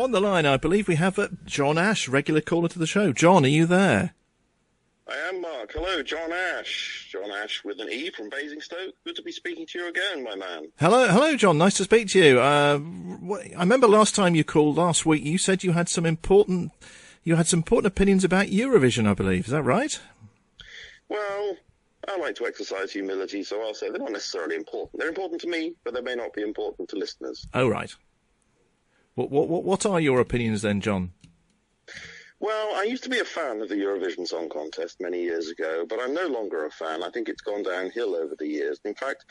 On the line, I believe we have John Ashe, regular caller to the show. John, are you there? I am, Mark. Hello, John Ashe. John Ashe with an E from Basingstoke. Good to be speaking to you again, my man. Hello, John. Nice to speak to you. I remember last time you called last week, you said you had some important opinions about Eurovision, I believe. Is that right? Well, I like to exercise humility, so I'll say they're not necessarily important. They're important to me, but they may not be important to listeners. Oh, right. What are your opinions then, John? Well, I used to be a fan of the Eurovision Song Contest many years ago, but I'm no longer a fan. I think it's gone downhill over the years. In fact,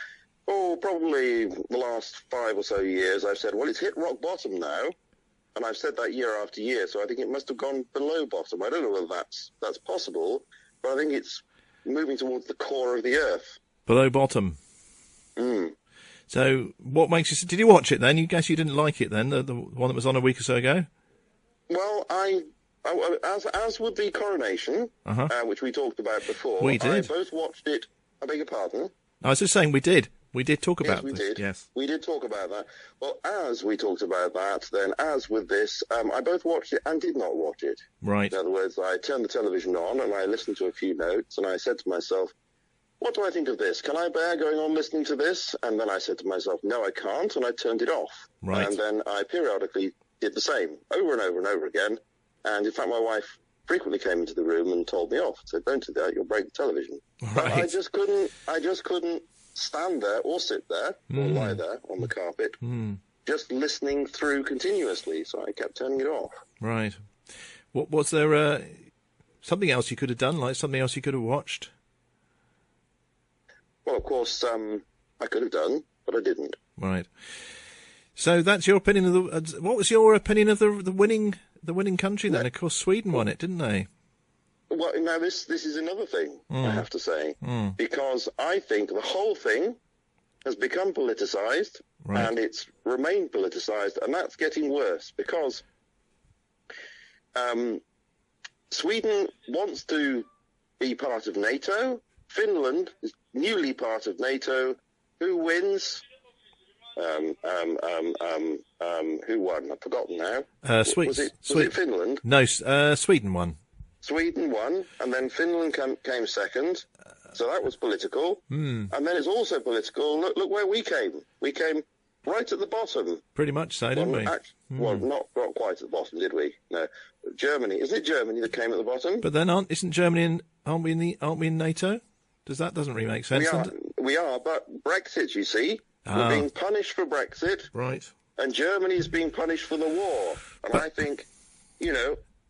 probably the last 5 or so years, I've said, well, it's hit rock bottom now. And I've said that year after year, so I think it must have gone below bottom. I don't know whether that's possible, but I think it's moving towards the core of the earth. Below bottom. Mm. So what makes you... Did you watch it then? You guess you didn't like it then, the one that was on a week or so ago? Well, as with the coronation, which we talked about before, we did. I both watched it. I beg your pardon? I was just saying we did. We did talk about this. Did. Yes, we did talk about that. Well, as we talked about that, then as with this, I both watched it and did not watch it. Right. In other words, I turned the television on and I listened to a few notes and I said to myself, what do I think of this? Can I bear going on listening to this? And then I said to myself, no, I can't, and I turned it off. Right. And then I periodically did the same, over and over and over again. And in fact, my wife frequently came into the room and told me off. Said, don't do that, you'll break the television. Right. I just couldn't stand there or sit there or lie there on the carpet, just listening through continuously. So I kept turning it off. Right. Was there something else you could have done, like something else you could have watched? Well, of course, I could have done, but I didn't. Right. So that's your opinion of the. What was your opinion of the winning country then? Of course, Sweden won it, didn't they? Well, now this is another thing I have to say, because I think the whole thing has become politicised, and it's remained politicised, and that's getting worse because Sweden wants to be part of NATO. Finland is newly part of NATO. Who wins? Who won? I've forgotten now. Was it Finland? No, Sweden won. Sweden won, and then Finland came second. So that was political. And then it's also political. Look where we came. We came right at the bottom. Pretty much so, didn't we? Well, not quite at the bottom, did we? No. Germany. Isn't it Germany that came at the bottom? But then isn't Germany aren't we in NATO? Doesn't really make sense? We are, but Brexit, you see, we're being punished for Brexit. Right. And Germany is being punished for the war. And I think,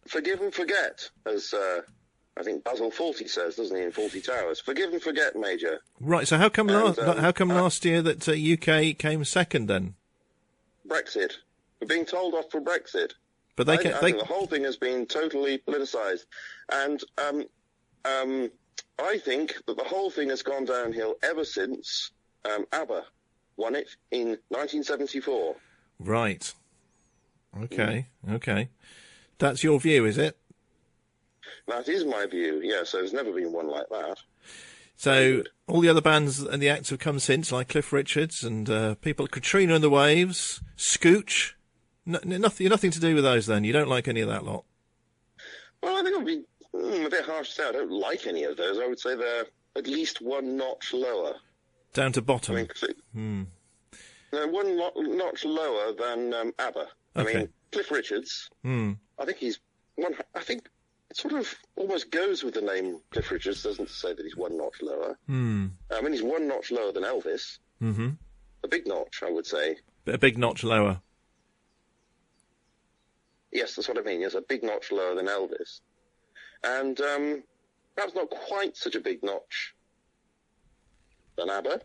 forgive and forget, as I think Basil Fawlty says, doesn't he, in Fawlty Towers? Forgive and forget, Major. Right, so how come last year that UK came second then? Brexit. We're being told off for Brexit. But I think the whole thing has been totally politicised. And I think that the whole thing has gone downhill ever since ABBA won it in 1974. Right. Okay. That's your view, is it? That is my view, yes. There's never been one like that. So all the other bands and the acts have come since, like Cliff Richards and people, Katrina and the Waves, Scooch. Nothing to do with those then? You don't like any of that lot? Well, I think it would be a bit harsh to say I don't like any of those. I would say they're at least one notch lower. Down to bottom? No, one notch lower than ABBA. Okay. I mean, Cliff Richards, I think I think it sort of almost goes with the name Cliff Richards, doesn't say that he's one notch lower. I mean, he's one notch lower than Elvis. A big notch, I would say. A big notch lower? Yes, that's what I mean. Yes, a big notch lower than Elvis. And perhaps not quite such a big notch than ABBA.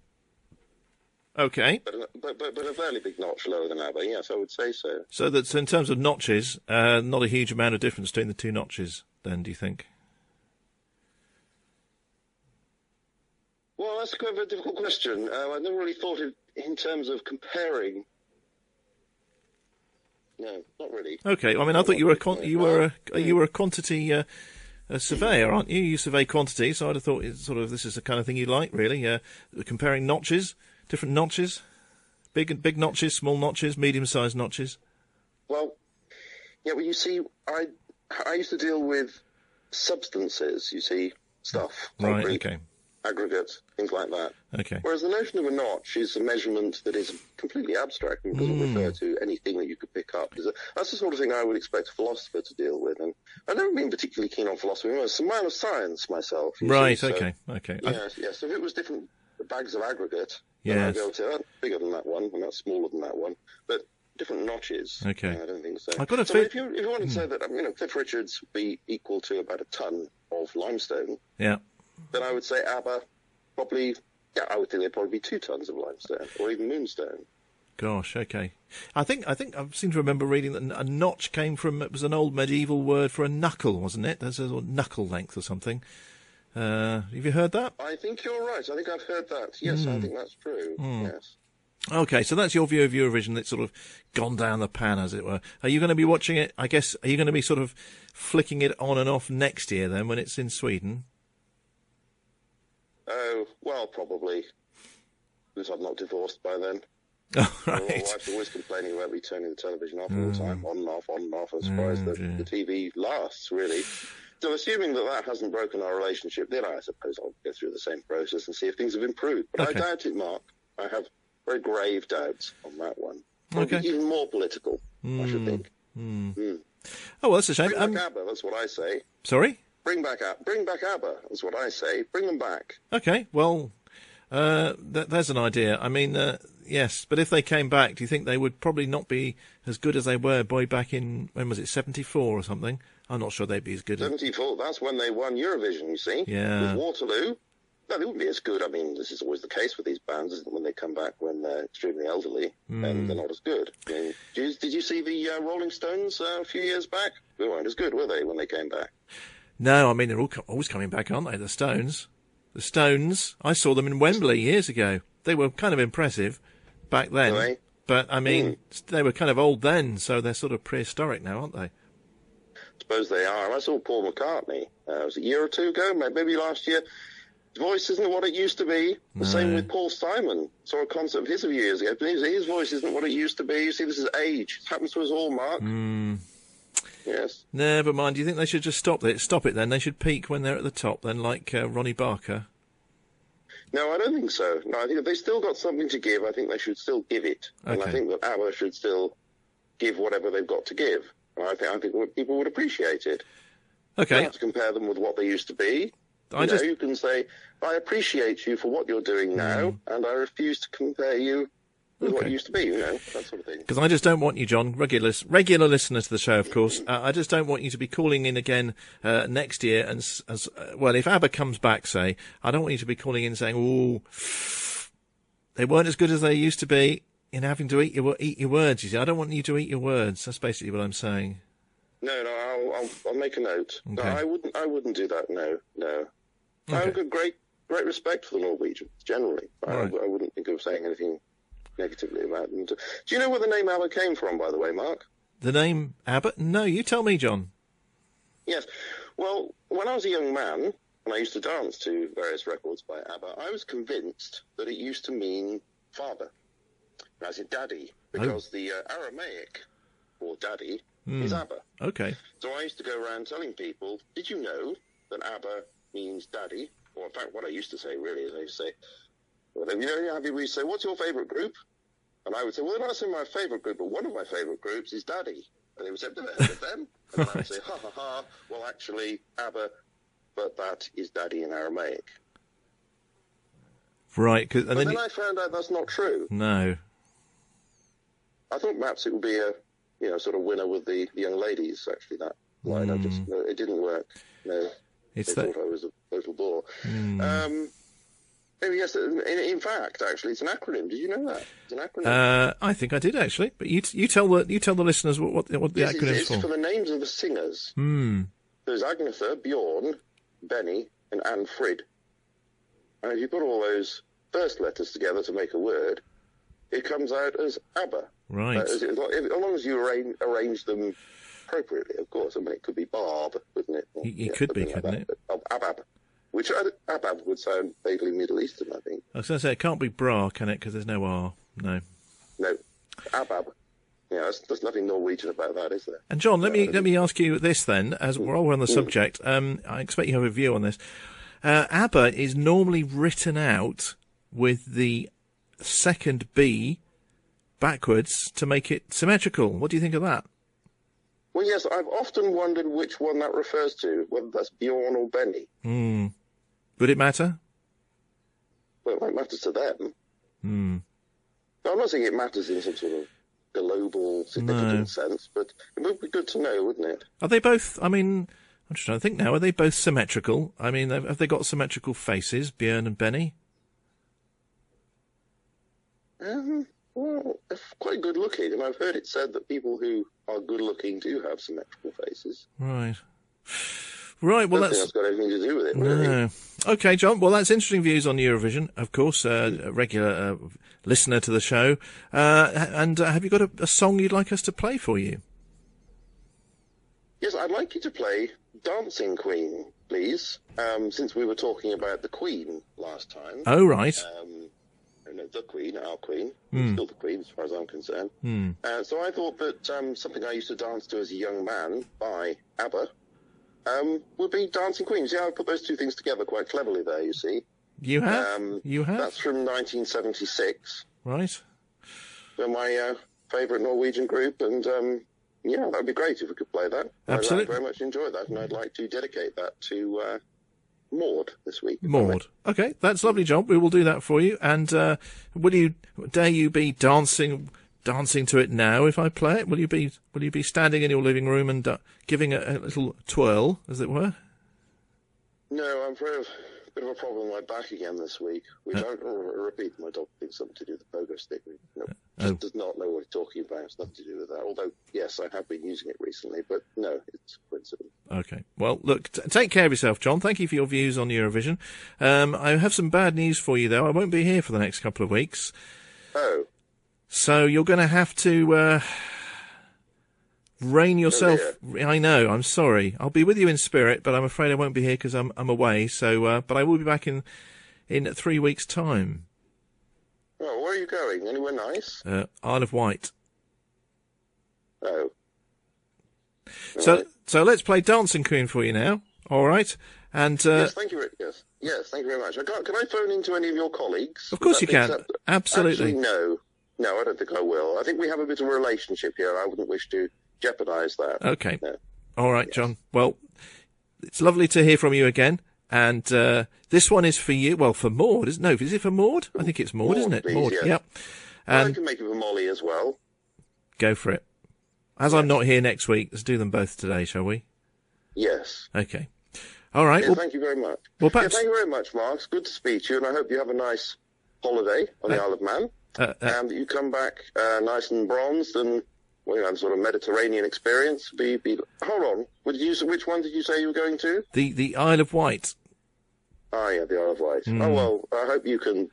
Okay. But a fairly big notch lower than ABBA, yes, I would say so. So that's in terms of notches, not a huge amount of difference between the two notches, then, do you think? Well, that's quite a very difficult question. I've never really thought of in terms of comparing. No, not really. Okay, I mean, I thought you were a quantity surveyor, aren't you? You survey quantity, so I'd have thought this is the kind of thing you like, really. Comparing notches, different notches, big notches, small notches, medium-sized notches. Well, Yeah, well, you see, I used to deal with substances, you see, stuff, Right, concrete, okay. aggregates, things like that. Okay. Whereas the notion of a notch is a measurement that is completely abstract and doesn't refer to anything that you could pick up. That's the sort of thing I would expect a philosopher to deal with. And I've never been particularly keen on philosophy. I'm a man of science myself. Right, see, okay. Yes. So if it was different bags of aggregate, Yes. then I'd go to that's bigger than that one, and that's smaller than that one. But different notches. Okay. I don't think so. I've got a if you want to say that Cliff Richard's would be equal to about a ton of limestone, Yeah. then I would say ABBA probably. Yeah, I would think there'd probably be 2 tons of limestone, or even moonstone. Gosh, okay. I think I seem to remember reading that a notch came from, it was an old medieval word for a knuckle, wasn't it? There's a knuckle length or something. Have you heard that? I think you're right. I think I've heard that. Yes, I think that's true. Yes. Okay, so that's your view of Eurovision. That's sort of gone down the pan, as it were. Are you going to be watching it, I guess, are you going to be sort of flicking it on and off next year then, when it's in Sweden? Oh, well, probably. Because I'm not divorced by then. Oh, right. My wife's always complaining about me turning the television off all the time, on and off, on and off. I'm surprised that the TV lasts, really. So assuming that hasn't broken our relationship, then I suppose I'll go through the same process and see if things have improved. But Okay. I doubt it, Mark. I have very grave doubts on that one. Okay. Even more political, I should think. Oh, well, that's a shame. Bring back ABBA, that's what I say. Sorry? Bring back ABBA, that's what I say. Bring them back. Okay, well, there's an idea. I mean, yes, but if they came back, do you think they would probably not be as good as they were back in, when was it, 74 or something? I'm not sure they'd be as good. 74, that's when they won Eurovision, you see. Yeah. With Waterloo. No, they wouldn't be as good. I mean, this is always the case with these bands, isn't it? When they come back when they're extremely elderly, and they're not as good. I mean, did you see the Rolling Stones a few years back? They weren't as good, were they, when they came back? No, I mean, they're always coming back, aren't they, the Stones? The Stones, I saw them in Wembley years ago. They were kind of impressive back then. Were they? But, I mean, they were kind of old then, so they're sort of prehistoric now, aren't they? I suppose they are. I saw Paul McCartney, it was a year or two ago, maybe last year. His voice isn't what it used to be. The same with Paul Simon. Saw a concert of his a few years ago. His voice isn't what it used to be. You see, this is age. It happens to us all, Mark. Yes. Never mind. Do you think they should just stop it then? They should peak when they're at the top then, like Ronnie Barker? No, I don't think so. No, I think if they still got something to give, I think they should still give it. And I think that ABBA should still give whatever they've got to give. And I think people would appreciate it. Okay. You don't have to compare them with what they used to be. You can say, I appreciate you for what you're doing now, and I refuse to compare you with what you used to be, that sort of thing. Because I just don't want you, John, regular listener to the show, of course, I just don't want you to be calling in again next year, and well, if ABBA comes back, say, I don't want you to be calling in saying, oh, they weren't as good as they used to be, in having to eat your words, you see. I don't want you to eat your words. That's basically what I'm saying. No, I'll make a note. Okay. No, I wouldn't do that, no. Okay. I've got great respect for the Norwegians, generally. Right. I wouldn't think of saying anything negatively about them. Do you know where the name ABBA came from, by the way, Mark? The name ABBA? No, you tell me, John. Yes. Well, when I was a young man, and I used to dance to various records by ABBA, I was convinced that it used to mean father. As in daddy, because the Aramaic for daddy is ABBA. Okay. So I used to go around telling people, did you know that ABBA means daddy? Or in fact, what I used to say, really, is I used to say, well, we say, what's your favourite group? And I would say, well, they're not saying my favourite group, but one of my favourite groups is Daddy. And they would say, never heard of them. And then I would say, ha, ha, ha, well, actually, ABBA, but that is Daddy in Aramaic. Right. But then I found out that's not true. No. I thought perhaps it would be a, sort of winner with the young ladies, actually, that line. It didn't work. No. They thought I was a total bore. Yes, in fact, actually, it's an acronym. Did you know that? It's an acronym. I think I did actually, but you tell the listeners what the acronym is for. It's for the names of the singers. There's Agnetha, Bjorn, Benny, and Anne Frid. And if you put all those first letters together to make a word, it comes out as ABBA. Right. As long as you arrange them appropriately, of course. I mean, it could be Barb, couldn't it? It could be, couldn't it? Abab. Which Abab would sound vaguely Middle Eastern, I think. I was going to say, it can't be bra, can it? Because there's no R. No. No. Abab. Yeah. Yeah, there's nothing Norwegian about that, is there? And John, let me ask you this then, as we're all on the subject. I expect you have a view on this. ABBA is normally written out with the second B backwards to make it symmetrical. What do you think of that? Well, yes, I've often wondered which one that refers to, whether that's Bjorn or Benny. Would it matter? Well, it might matter to them. No, I'm not saying it matters in some sort of global significant sense, but it would be good to know, wouldn't it? Are they both, I mean, I'm just trying to think now, are they both symmetrical? I mean, have they got symmetrical faces, Björn and Benny? Well, they're quite good looking, and I've heard it said that people who are good looking do have symmetrical faces. Right. Right, well, that's got anything to do with it, really. No. Okay, John, well, that's interesting views on Eurovision, of course, a regular listener to the show. And have you got a song you'd like us to play for you? Yes, I'd like you to play Dancing Queen, please, since we were talking about the Queen last time. Oh, right. The Queen, our Queen, still the Queen as far as I'm concerned. So I thought that something I used to dance to as a young man by ABBA would be Dancing Queen. See how I put those two things together quite cleverly there, you see? You have? You have? That's from 1976. Right. They're my favourite Norwegian group, and yeah, that would be great if we could play that. Absolutely. I'd very much enjoy that, and I'd like to dedicate that to Maud this week. Maud. Okay, that's lovely, John. We will do that for you. And dare you be dancing to it now if I play it? Will you be standing in your living room and giving a little twirl, as it were? No, I'm afraid of a bit of a problem with my back again this week, which I repeat, my dog thinks something to do with the pogo stick. Just does not know what he's talking about. It's nothing to do with that. Although, yes, I have been using it recently, but no, it's a coincidence. Okay. Well, look, take care of yourself, John. Thank you for your views on Eurovision. I have some bad news for you, though. I won't be here for the next couple of weeks. Oh. So you're going to have to rein yourself. I know. I'm sorry. I'll be with you in spirit, but I'm afraid I won't be here because I'm away. So, but I will be back in 3 weeks' time. Oh, where are you going? Anywhere nice? Isle of Wight. Oh. So let's play Dancing Queen for you now. All right. And yes, thank you. Yes, thank you very much. Can I phone into any of your colleagues? Of course you can. Absolutely. Actually, no, I don't think I will. I think we have a bit of a relationship here. I wouldn't wish to jeopardise that. Okay. No. All right, yes. John. Well, it's lovely to hear from you again. And this one is for you. Well, for Maud, isn't it? No, is it for Maud? I think it's Maud, isn't it? Please, Maud. Yes. Yep. Well, and I can make it for Molly as well. Go for it. As I'm not here next week, let's do them both today, shall we? Yes. Okay. All right. Yes, thank you very much. Well, perhaps... thank you very much, Mark. It's good to speak to you, and I hope you have a nice holiday on the Isle of Man, and that you come back nice and bronzed and sort of Mediterranean experience. Hold on. Which one did you say you were going to? The Isle of Wight. Oh, yeah, the Isle of Wight. Oh, well, I hope you can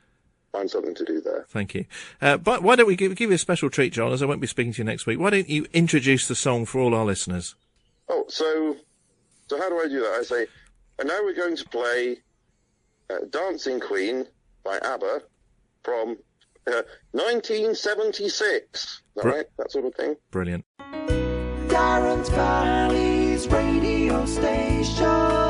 find something to do there. Thank you. But why don't we give you a special treat, John, as I won't be speaking to you next week. Why don't you introduce the song for all our listeners? Oh, so how do I do that? I say, and now we're going to play Dancing Queen by ABBA from 1976. Is that right? That sort of thing? Brilliant. Darren's Valley's radio station.